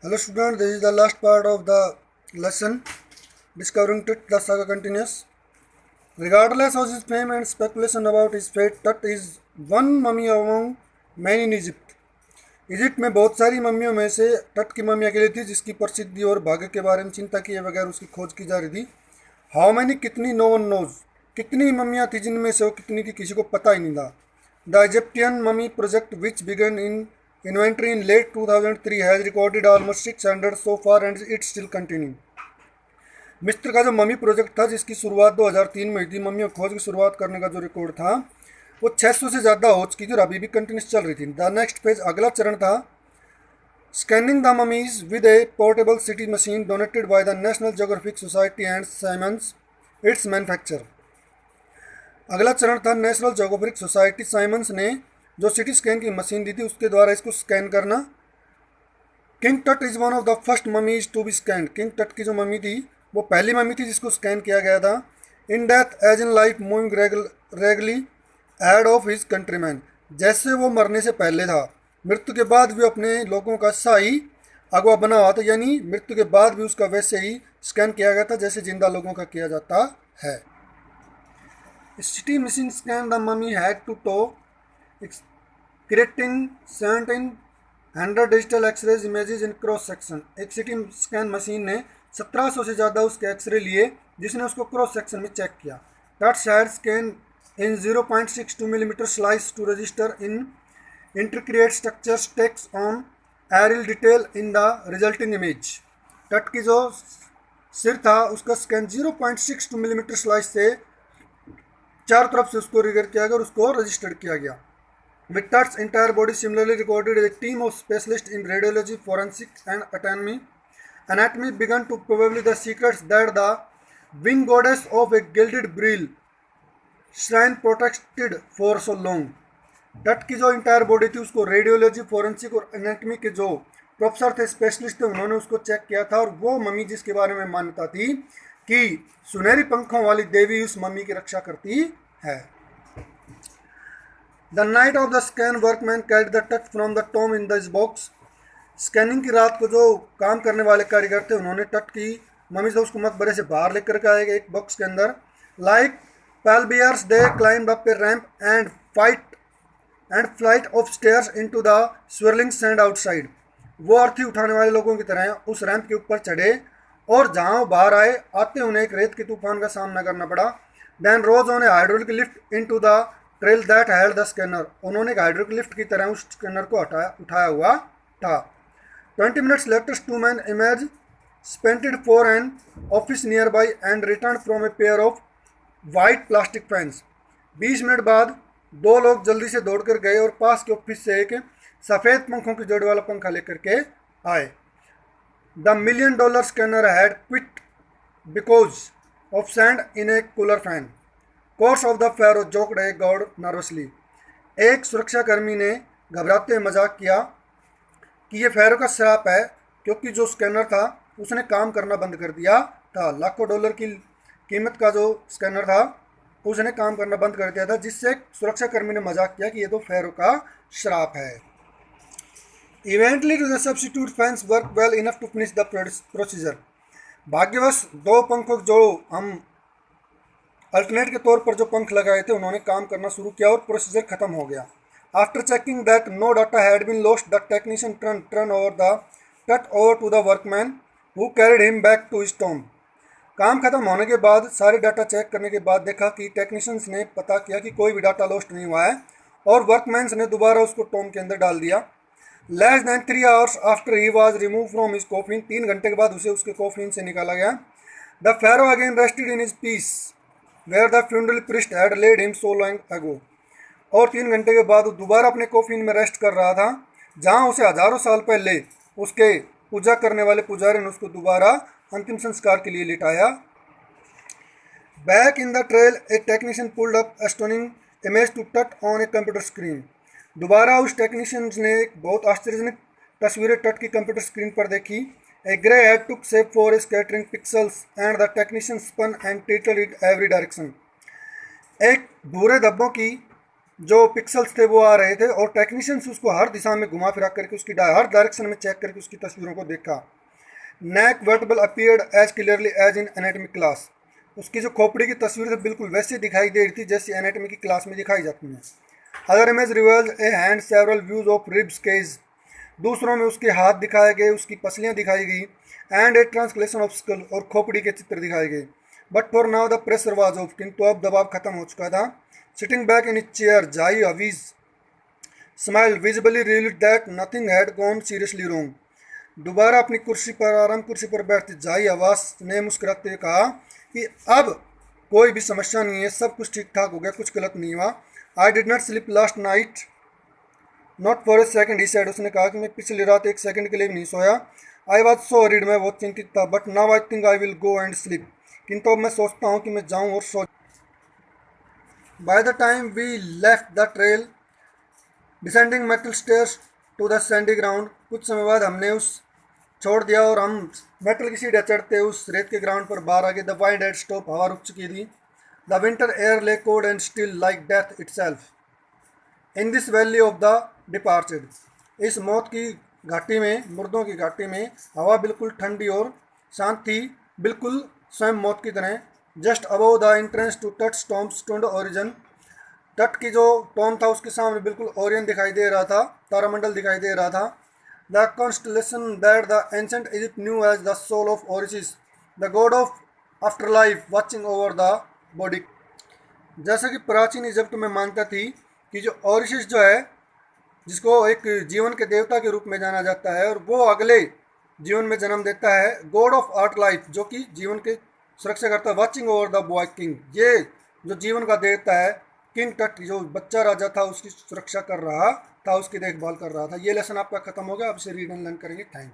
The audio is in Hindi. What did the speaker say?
Hello student, this is the last part of the lesson. Discovering Tut, the saga continues. Regardless of his fame and speculation about his fate, Tut is one mummy among many in Egypt. Egypt में बहुत सारी मम्मियों में से तट की मम्मी अकेली थी जिसकी प्रसिद्धि और भाग्य के बारे में चिंता किए बगैर उसकी खोज की जा रही थी. हाउ मैनी कितनी, नो वन नोज. कितनी मम्मियाँ थी जिनमें से वो कितनी थी किसी को पता ही नहीं था. The Egyptian mummy project which began in inventory in late 2003 has recorded almost 600 so far and it still continue. मिस्र का जो ममी प्रोजेक्ट था जिसकी शुरुआत 2003 में हुई थी, मम्मियों खोज की शुरुआत करने का जो रिकॉर्ड था वो 600 से ज़्यादा हो चुकी थी और अभी भी कंटिन्यूस चल रही थी. द नेक्स्ट पेज, अगला चरण था scanning the mummies with a portable CT machine donated by the National Geographic Society and Siemens its manufacture. अगला चरण था नेशनल ज्योग्राफिक सोसाइटी साइमंस ने जो सिटी स्कैन की मशीन दी थी उसके द्वारा इसको स्कैन करना. King Tut is one of the first mummies to be scan. King Tut की जो मम्मी थी वो पहली मम्मी थी जिसको स्कैन किया गया था. In death as in life moving regally ahead of his countryman. जैसे वो मरने से पहले था, मृत्यु के बाद भी अपने लोगों का शाही अगवा बना हुआ था, यानी मृत्यु के बाद भी उसका वैसे ही स्कैन किया गया था जैसे जिंदा लोगों का किया जाता है. CT machine scan the mummy head to toe creating 1700 digital X-rays images in cross section. एक सिटी स्कैन मशीन ने 1700 से ज़्यादा उसके एक्सरे लिए जिसने उसको क्रॉस सेक्शन में चेक किया. टट शायद scan in 0.62 millimetre slice to register in intricate structures takes on aerial detail in the resulting image. Tut की जो सिर था उसका स्कैन 0.62 मिलीमीटर स्लाइस से चारों तरफ से उसको रिगर किया गया और उसको रजिस्टर्ड किया गया. With Tut's entire body similarly recorded, a team of specialists in radiology, forensic and anatomy began to probably the secrets that the winged goddess of a gilded brill shrine protected for so long. टट की जो इंटायर बॉडी थी उसको रेडियोलॉजी, फोरेंसिक और एनाटमी के जो प्रोफेसर थे, स्पेशलिस्ट थे, उन्होंने उसको चेक किया था और वो मम्मी जिसके बारे में मान्यता थी कि सुनहरी पंखों वाली देवी उस मम्मी की रक्षा करती है. The night of the scan workman cart the Tut from the tomb in this box. Scanning की रात को जो काम करने वाले कारीगर थे उन्होंने टट की मम्मी से उसको मकबरे से बाहर लेकर के आए एक बॉक्स के अंदर. Like pallbearers they climb up a ramp and flight of stairs into the swirling sand outside. वो अर्थी उठाने वाले लोगों की तरह उस रैंप के ऊपर चढ़े और जहाँ वो बाहर आते उन्हें एक रेत के तूफान का सामना करना पड़ा. Then rose on a hydraulic lift into the trail that held the scanner. उन्होंने एक हाइड्रोलिक लिफ्ट की तरह उस स्कैनर को उठाया हुआ था. 20 minutes later two man image sprinted for an office nearby and return from a pair of white plastic fans. 20 minute बाद दो लोग जल्दी से दौड़ कर गए और पास के ऑफिस से एक सफ़ेद पंखों की जोड़ी वाला पंखा लेकर के आए. The $1 million scanner had quit because of sand in a cooler fan. Course of the pharaoh joked a god nervously. एक सुरक्षाकर्मी ने घबराते हुए मजाक किया कि ये फेरो का श्राप है क्योंकि जो स्कैनर था उसने काम करना बंद कर दिया था. लाखों डॉलर की कीमत का जो स्कैनर था उसने काम करना बंद कर दिया था, जिससे सुरक्षाकर्मी ने मजाक किया कि ये तो फेरो का श्राप है. Eventually two the substitute fans work well enough to finish the procedure. भाग्यवश दो पंखों जो हम अल्टरनेट के तौर पर जो पंख लगाए थे उन्होंने काम करना शुरू किया और प्रोसीजर खत्म हो गया. After checking that no data had been lost the technician turn over the Tut over to the workman who carried him back to his tomb. काम खत्म होने के बाद सारे डाटा चेक करने के बाद देखा कि टेक्नीशियंस ने पता किया कि कोई भी डाटा लॉस्ट नहीं हुआ है और वर्कमैन्स ने दोबारा उसको टॉम के अंदर डाल दिया. Less than 3 hours after he was remove from his coffin. 3 घंटे के बाद उसे उसके कॉफिन से निकाला गया. The pharaoh again rested in his peace where the funeral priest had laid him so long ago. और 3 घंटे के बाद वो दोबारा अपने कॉफिन में रेस्ट कर रहा था जहाँ उसे हजारों साल पहले उसके पूजा करने वाले पुजारी ने उसको दोबारा अंतिम संस्कार के लिए लिटाया. Back in the trail a technician pulled up astonishing image to Tut on a computer screen. दोबारा उस टेक्नीशियन ने एक बहुत आश्चर्यजनक तस्वीरें टट की कंप्यूटर स्क्रीन पर देखी. A grey head took shape for scattering pixels and the technician spun and tilted it every direction. एक भूरे धब्बों की जो पिक्सल्स थे वो आ रहे थे और टेक्नीशियंस उसको हर दिशा में घुमा फिरा करके उसकी हर डायरेक्शन में चेक करके उसकी तस्वीरों को देखा। Neck vertebrae appeared as clearly as in anatomy class. उसकी जो खोपड़ी की तस्वीर थी बिल्कुल वैसे दिखाई दे रही थी जैसे एनाटॉमी की क्लास में दिखाई जाती है। Other image reverse a hand several views of ribs cage. दूसरों में उसके हाथ दिखाए गए, उसकी पसलियाँ दिखाई गई। And A translation of skull, और खोपड़ी के चित्र दिखाए गए। But for now the pressure was of, किंतु अब दबाव खत्म हो चुका था। Sitting back in chair Zahi Hawass smile visibly relieved that nothing had gone seriously wrong. दोबारा अपनी कुर्सी पर आराम कुर्सी पर बैठती जाई आवास ने मुस्कुराते हुए कहा कि अब कोई भी समस्या नहीं है, सब कुछ ठीक ठाक हो गया, कुछ गलत नहीं हुआ। I did not sleep last night not for a second, he said, उसने कहा कि मैं पिछली रात एक सेकंड के लिए भी नहीं सोया। आई वॉज सो वरीड, मैं बहुत चिंतित था। But now I think I will go and sleep, किंतु अब मैं सोचता हूँ कि मैं जाऊँ और सो। By the time we left the trail descending metal stairs to the sandy ground, कुछ समय बाद हमने उस छोड़ दिया और हम मेटल की सीढ़ियाँ चढ़ते उस रेत के ग्राउंड पर बाहर आ गए। द वाइंड हैड स्टॉप, हवा रुक चुकी थी। The winter air lay cold and still like death itself in this valley of the departed. इस मौत की घाटी में, मुर्दों की घाटी में हवा बिल्कुल ठंडी और शांत थी, बिल्कुल स्वयं मौत की तरह। Just above the entrance to Tut's tombs टूंड ओरिजन, तट की जो टॉम था उसके सामने बिल्कुल ओरियन दिखाई दे रहा था, तारामंडल दिखाई दे रहा था। The constellation that the ancient Egypt knew as the soul of Osiris, the god of afterlife watching over the body. जैसा कि प्राचीन इजिप्ट में मानता थी कि जो ओरिसिस जो है, जिसको एक जीवन के देवता के रूप में जाना जाता है, और वो अगले जीवन में जन्म देता है, गॉड ऑफ आर्ट लाइफ, जो कि जीवन के सुरक्षा करता है, watching over the boy king, ये जो जीवन का देवता है, किंग टट जो बच्चा राजा था उसकी सुरक्षा कर रहा था, उसकी देखभाल कर रहा था। ये लेसन आपका खत्म हो गया, अब इसे रीड एंड लर्न करेंगे। Thank you.